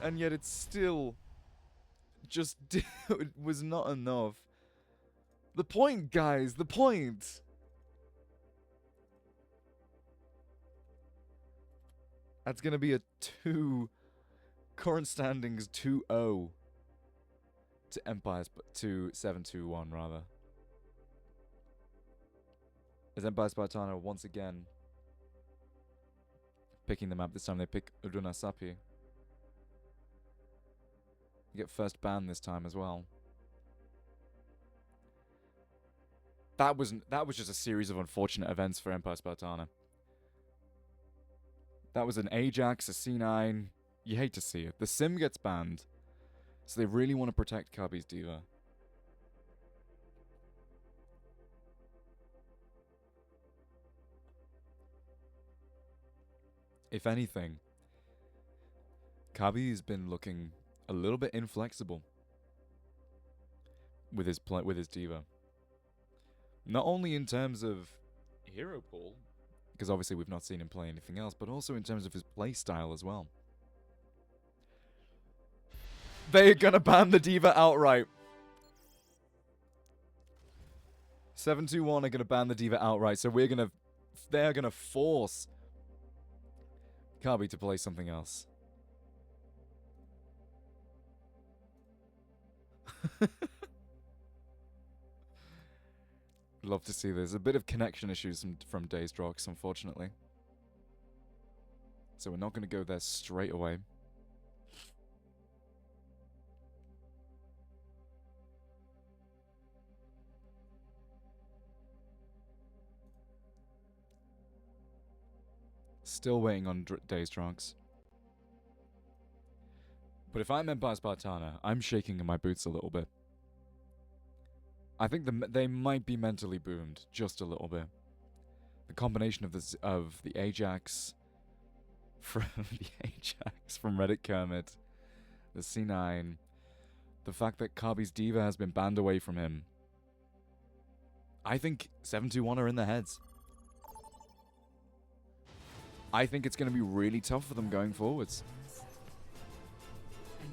And yet it's still just it was not enough. The point, guys, the point. That's going to be a 2. Current standings 2-0 to Empires, but to 7-2-1 rather. As Empire Spartana once again picking the map. This time they pick Urunasapi. You get first ban this time as well. That was just a series of unfortunate events for Empire Spartana. That was an Ajax, a C9. You hate to see it. The sim gets banned, so they really want to protect Kabi's Diva. If anything, Kabi has been looking a little bit inflexible with his Diva. Not only in terms of hero pool, because obviously we've not seen him play anything else, but also in terms of his play style as well. They are gonna ban the Diva outright. 7-2-1 are gonna ban the Diva outright, so they're gonna force Kabi to play something else. Love to see this. A bit of connection issues from Dazed Rocks, unfortunately. So we're not going to go there straight away. Still waiting on Dazed Rocks. But if I'm Empire Spartana, I'm shaking in my boots a little bit. I think they might be mentally boomed just a little bit. The combination of the Ajax from Reddit Kermit, the C9, the fact that Kabi's Diva has been banned away from him. I think 7-2-1 are in their heads. I think it's going to be really tough for them going forwards.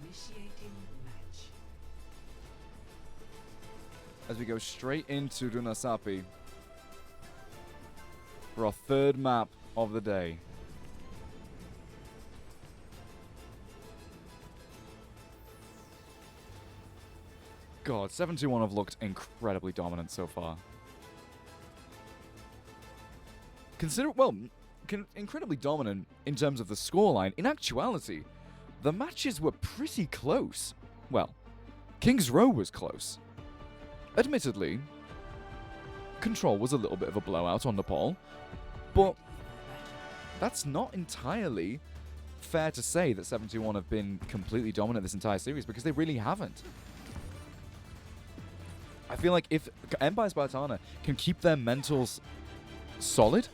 Initiating match. As we go straight into Runasapi for our third map of the day. God, 7-2-1 have looked incredibly dominant so far. Incredibly dominant in terms of the scoreline. In actuality, the matches were pretty close. Well, King's Row was close. Admittedly, Control was a little bit of a blowout on Nepal, but that's not entirely fair to say that 7-2-1 have been completely dominant this entire series, because they really haven't. I feel like if Empire Spartana can keep their mentals solid,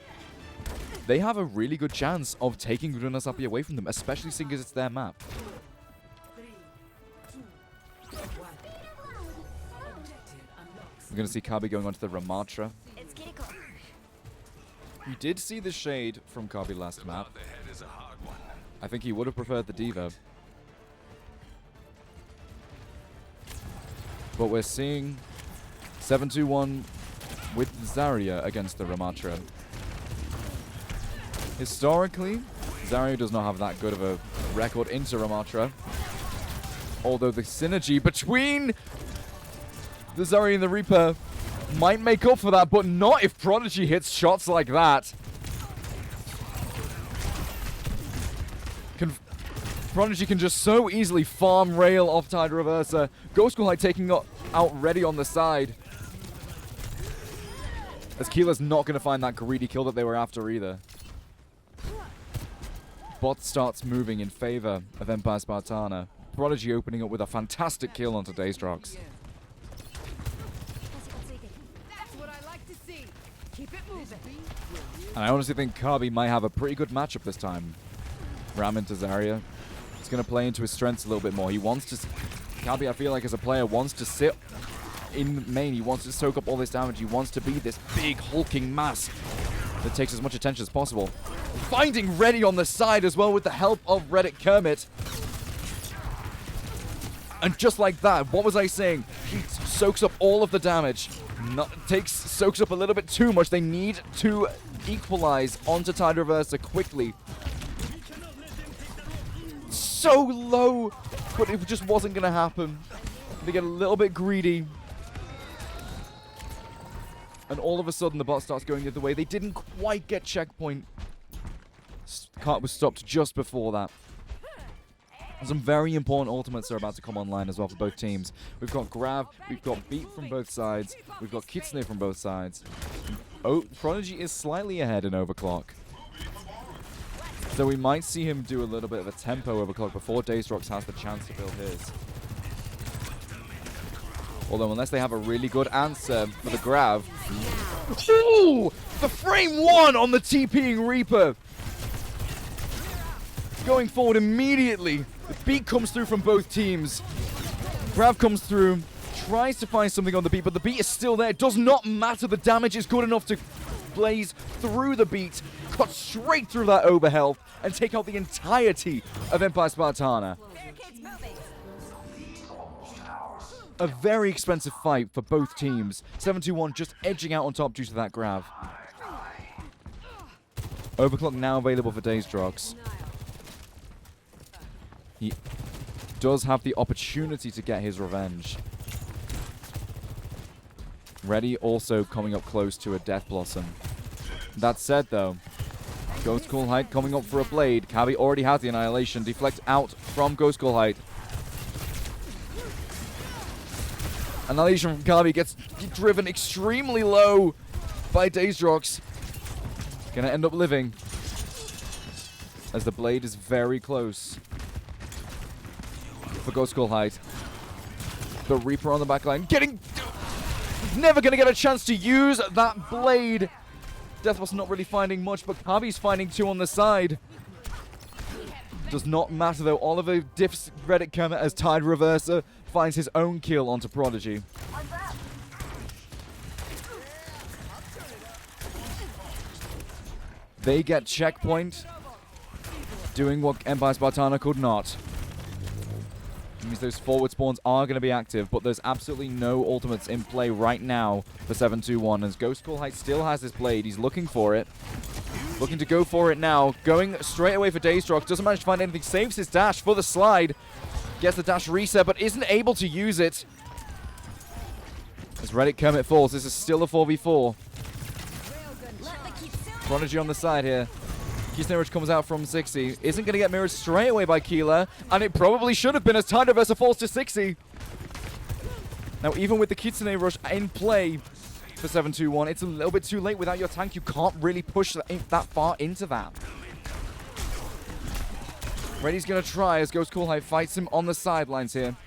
they have a really good chance of taking Runasapi away from them, especially seeing as it's their map. 3, 2, 1. Objective unlocks. We're going to see Kabi going onto the Ramatra. We did see the shade from Kabi last map. I think he would have preferred the Diva. But we're seeing 7-2-1 with Zarya against the Ramatra. Historically, Zarya does not have that good of a record into Ramatra. Although the synergy between the Zarya and the Reaper might make up for that, but not if Prodigy hits shots like that. Prodigy can just so easily farm rail off Tide Reverser. Ghost School High taking out Ready on the side. As Keeler's not going to find that greedy kill that they were after either. Bot starts moving in favor of Empire Spartana. Prodigy opening up with a fantastic kill onto Daystrox. That's what I like to see. Keep it moving. And I honestly think Kabi might have a pretty good matchup this time. Ram into Zarya. He's going to play into his strengths a little bit more. He wants to... Kabi, I feel like, as a player, wants to sit in main. He wants to soak up all this damage. He wants to be this big, hulking mass that takes as much attention as possible. Finding Reddy on the side as well with the help of Reddit Kermit. And just like that, what was I saying? He soaks up all of the damage. Soaks up a little bit too much. They need to equalize onto Tide Reverser quickly. So low, but it just wasn't going to happen. They get a little bit greedy. And all of a sudden, the bot starts going the other way. They didn't quite get checkpoint. Cart was stopped just before that. Some very important ultimates are about to come online as well for both teams. We've got Grav, we've got Beat from both sides, we've got Kitsune from both sides. Oh, Prodigy is slightly ahead in overclock. So we might see him do a little bit of a tempo overclock before Daystrox has the chance to build his. Although unless they have a really good answer for the Grav. Ooh! The frame one on the TPing Reaper! Going forward immediately. The beat comes through from both teams. Grav comes through, tries to find something on the beat, but the beat is still there. It does not matter. The damage is good enough to blaze through the beat, cut straight through that overhealth, and take out the entirety of Empire Spartana. A very expensive fight for both teams. 7-2-1 just edging out on top due to that Grav. Overclock now available for Daystrox. He does have the opportunity to get his revenge. Reddy also coming up close to a Death Blossom. That said, though, Ghost Call Height coming up for a Blade. Kabi already has the Annihilation. Deflect out from Ghost Call Height. Annihilation from Kabi gets driven extremely low by Daystrox. Gonna end up living, as the Blade is very close for Ghost Call Height. The Reaper on the back line never gonna get a chance to use that Blade. Deathboss not really finding much, but Kabi's finding two on the side. Does not matter though. Oliver diffs Reddit Kermit as Tide Reverser finds his own kill onto Prodigy. They get checkpoint, doing what Empire Spartana could not. It means those forward spawns are going to be active, but there's absolutely no ultimates in play right now for 7-2-1, as Ghost Call Height still has his Blade. He's looking for it. Looking to go for it now. Going straight away for Daystrox. Doesn't manage to find anything. Saves his dash for the slide. Gets the dash reset, but isn't able to use it. As Reddit Kermit falls, this is still a 4v4. Prodigy on the side here. Kitsune Rush comes out from 60. Isn't going to get mirrored straight away by Keeler. And it probably should have been as Tide Reverser falls to 60. Now, even with the Kitsune Rush in play for 7-2-1, it's a little bit too late. Without your tank, you can't really push that far into that. Reddy's going to try as Ghost Call Height fights him on the sidelines here.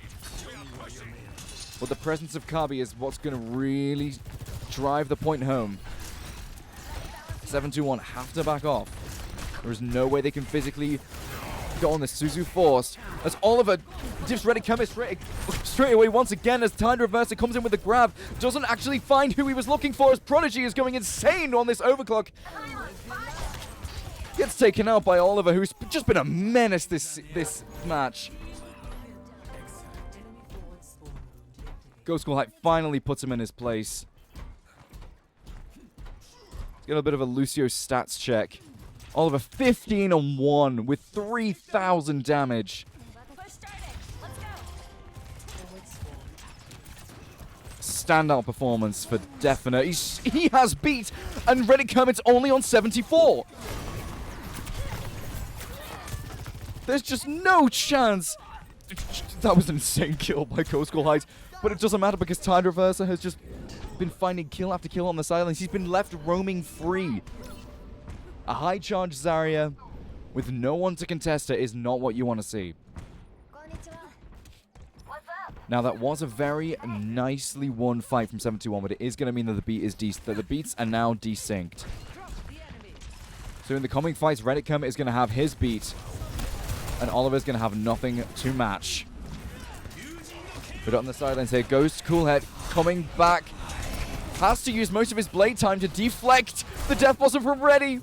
But the presence of Kabi is what's going to really drive the point home. 7-2-1 have to back off. There is no way they can physically go on this. Suzu forced. As Oliver dips Reddit Kermit straight away once again as Tide Reverser comes in with the grab. Doesn't actually find who he was looking for as Prodigy is going insane on this overclock. Gets taken out by Oliver, who's just been a menace this match. Ghost Call Height finally puts him in his place. Get a bit of a Lucio stats check. Oliver 15-1 with 3,000 damage. Standout performance for definite. He has beat, and Reddit Kermit's only on 74. There's just no chance. That was an insane kill by Ghost Call Height, but it doesn't matter because Tide Reverser has just been finding kill after kill on the sidelines. He's been left roaming free. A high charge Zarya with no one to contest her is not what you want to see. Now that was a very nicely won fight from 7-2-1, but it is going to mean that the beats are now desynced. So in the coming fights, Reddit Kermit is going to have his beat, and Oliver's going to have nothing to match. But on the sidelines here, Ghost Coolhead coming back. Has to use most of his blade time to deflect the Death Blossom from Reddy.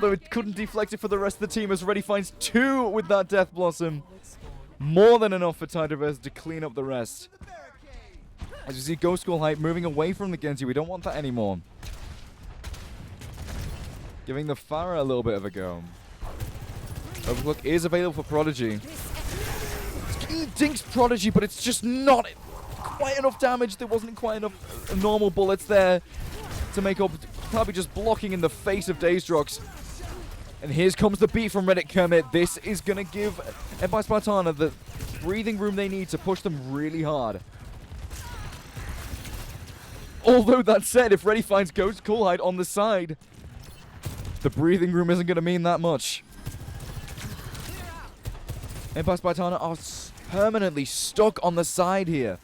Though it couldn't deflect it for the rest of the team as Reddy finds 2 with that Death Blossom. More than enough for Tidyverse to clean up the rest. As you see Ghost Coolhead moving away from the Genji, we don't want that anymore. Giving the Pharah a little bit of a go. Overclock is available for Prodigy. He dinks Prodigy, but it's just not quite enough damage. There wasn't quite enough normal bullets there to make up. Probably just blocking in the face of Daystrox. And here comes the beat from Reddit Kermit. This is going to give Empire Spartana the breathing room they need to push them really hard. Although that said, if Reddy finds Ghost Coolhide on the side, the breathing room isn't going to mean that much. Empire Spartana are permanently stuck on the side here.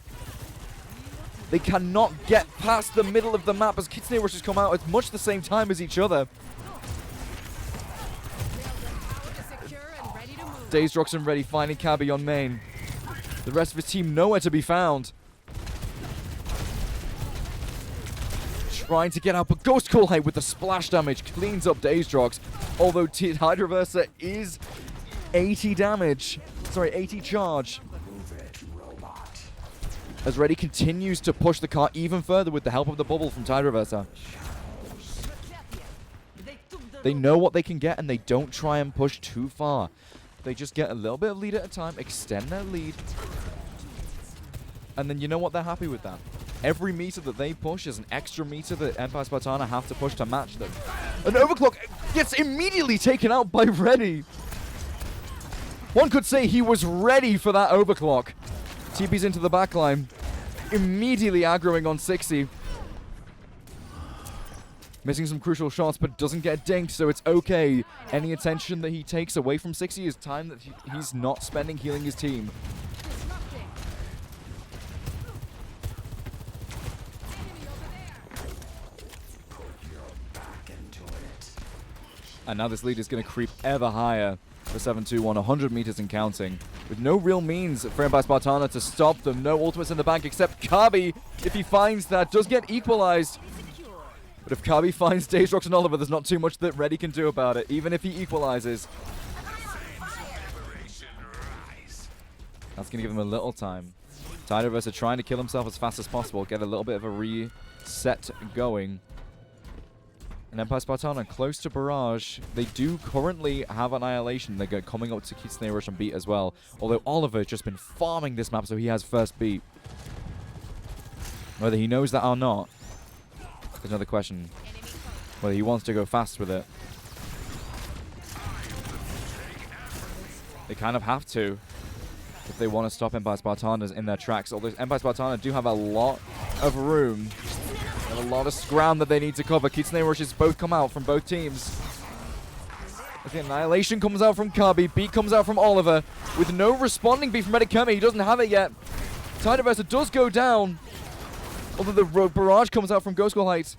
They cannot get past the middle of the map as Kitsune Rushes come out at much the same time as each other. Daystrox and Reddy finding Cabby on main. The rest of his team nowhere to be found. Trying to get out, but Ghost Coolhead with the splash damage cleans up Daystrox. Although Hydroversa is 80 damage. Sorry, 80 charge. As Reddy continues to push the car even further with the help of the bubble from Hydroversa. They know what they can get and they don't try and push too far. They just get a little bit of lead at a time, extend their lead. And then you know what? They're happy with that. Every meter that they push is an extra meter that Empire Spartana have to push to match them. An overclock gets immediately taken out by Reddy. One could say he was ready for that overclock. TP's into the backline. Immediately aggroing on 60. Missing some crucial shots, but doesn't get dinked, so it's okay. Any attention that he takes away from 60 is time that he's not spending healing his team. And now this lead is going to creep ever higher for 7-2-1, 100 meters and counting. With no real means for Empire Spartana to stop them. No ultimates in the bank except Kabi, if he finds that, does get equalized. But if Kabi finds Daystrox and Oliver, there's not too much that Reddy can do about it, even if he equalizes. That's going to give him a little time. Tidyverse trying to kill himself as fast as possible, get a little bit of a reset going. And Empire Spartana close to Barrage. They do currently have Annihilation. They're coming up to Kitsune Rush and beat as well. Although Oliver has just been farming this map, so he has first beat. Whether he knows that or not, there's another question. Whether he wants to go fast with it. They kind of have to if they want to stop Empire Spartanas in their tracks. Although Empire Spartana do have a lot of room. A lot of ground that they need to cover. Kitsune Rushes both come out from both teams. As the Annihilation comes out from Kabi. Beat comes out from Oliver. With no responding beat from Reddit Kermit. He doesn't have it yet. Tidyverse does go down. Although the barrage comes out from Ghost School Heights.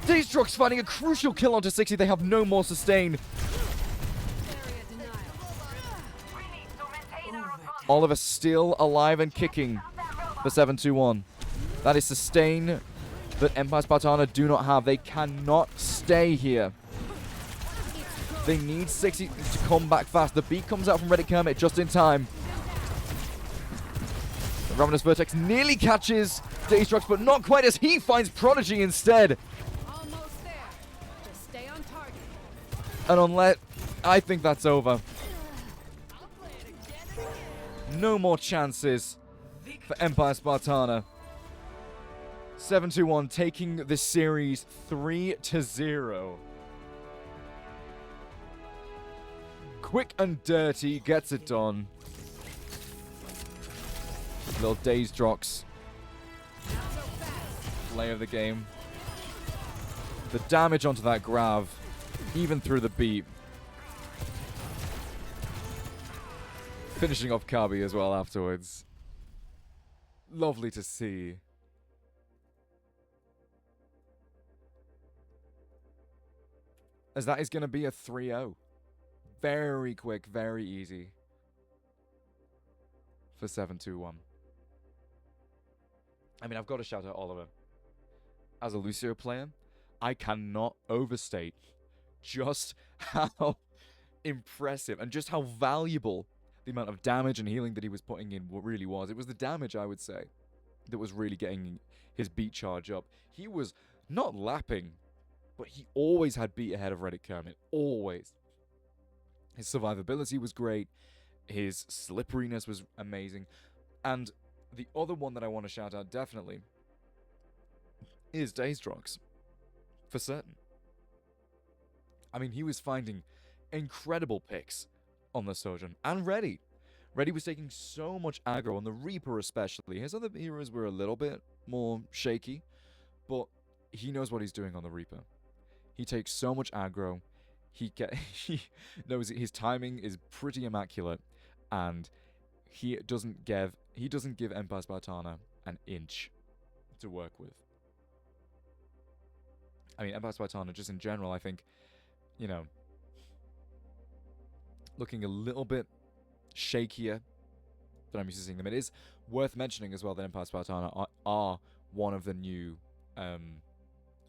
Daystrox finding a crucial kill onto 60. They have no more sustain. Oliver still alive and kicking for 7-2-1. That is sustain that Empire Spartana do not have. They cannot stay here. They need 60 to come back fast. The beat comes out from Reddit Kermit just in time. The Ravenous Vertex nearly catches Daystrox, but not quite as he finds Prodigy instead. Almost there. Just stay on target. And unless... I think that's over. I'll play it again and again. No more chances for Empire Spartana. 7-2-1 taking this series 3-0. Quick and dirty gets it done. Little Dazed Drox Not so fast. play of the game. The damage onto that grav, even through the beat. Finishing off Kabi as well afterwards. Lovely to see. As that is going to be a 3-0. Very quick, very easy. For 7-2-1. I mean, I've got to shout out Oliver. As a Lucio player, I cannot overstate just how impressive and just how valuable the amount of damage and healing that he was putting in really was. It was the damage, I would say, that was really getting his beat charge up. He was not lapping, but he always had beat ahead of Reddit Kermit. Always. His survivability was great. His slipperiness was amazing. And the other one that I want to shout out definitely is Daystrox. For certain. I mean, he was finding incredible picks on the Sojourn. And Reddy. Reddy was taking so much aggro on the Reaper especially. His other heroes were a little bit more shaky. But he knows what he's doing on the Reaper. He takes so much aggro. He knows his timing is pretty immaculate. And he doesn't give Empire Spartana an inch to work with. I mean, Empire Spartana, just in general, I think, you know, looking a little bit shakier than I'm used to seeing them. It is worth mentioning as well that Empire Spartana are one of the new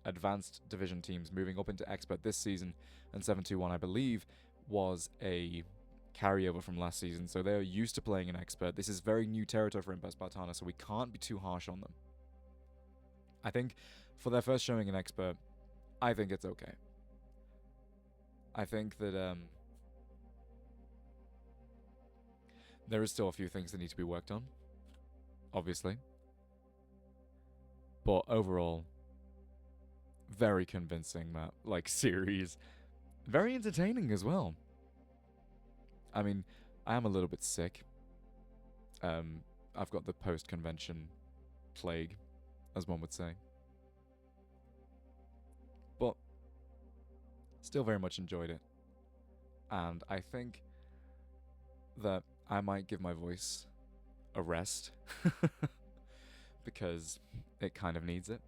advanced division teams moving up into Expert this season, and 7-2-1, I believe, was a carryover from last season, so they're used to playing in Expert. This is very new territory for Empire Spartana, so we can't be too harsh on them. I think for their first showing in Expert, I think it's okay. I think that there is still a few things that need to be worked on, obviously. But overall, very convincing map, like series. Very entertaining as well. I mean, I am a little bit sick. I've got the post-convention plague, as one would say. But still very much enjoyed it. And I think that I might give my voice a rest. Because it kind of needs it.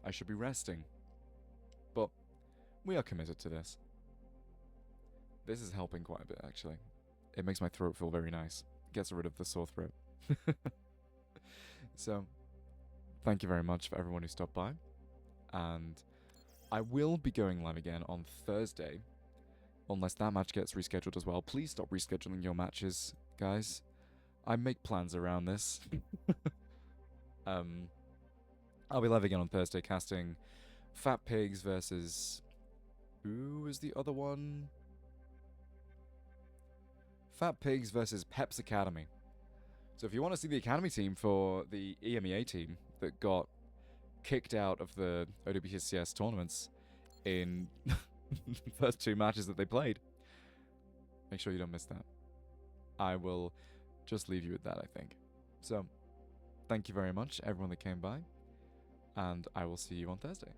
I should be resting. But we are committed to this. This is helping quite a bit, actually. It makes my throat feel very nice. Gets rid of the sore throat. So, thank you very much for everyone who stopped by. And I will be going live again on Thursday. Unless that match gets rescheduled as well. Please stop rescheduling your matches, guys. I make plans around this. I'll be live again on Thursday casting Fat Pigs versus... Who is the other one? Fat Pigs versus Pep's Academy. So if you want to see the Academy team for the EMEA team that got kicked out of the OWCS tournaments in the first two matches that they played, make sure you don't miss that. I will just leave you with that, I think. So, thank you very much, everyone that came by, and I will see you on Thursday.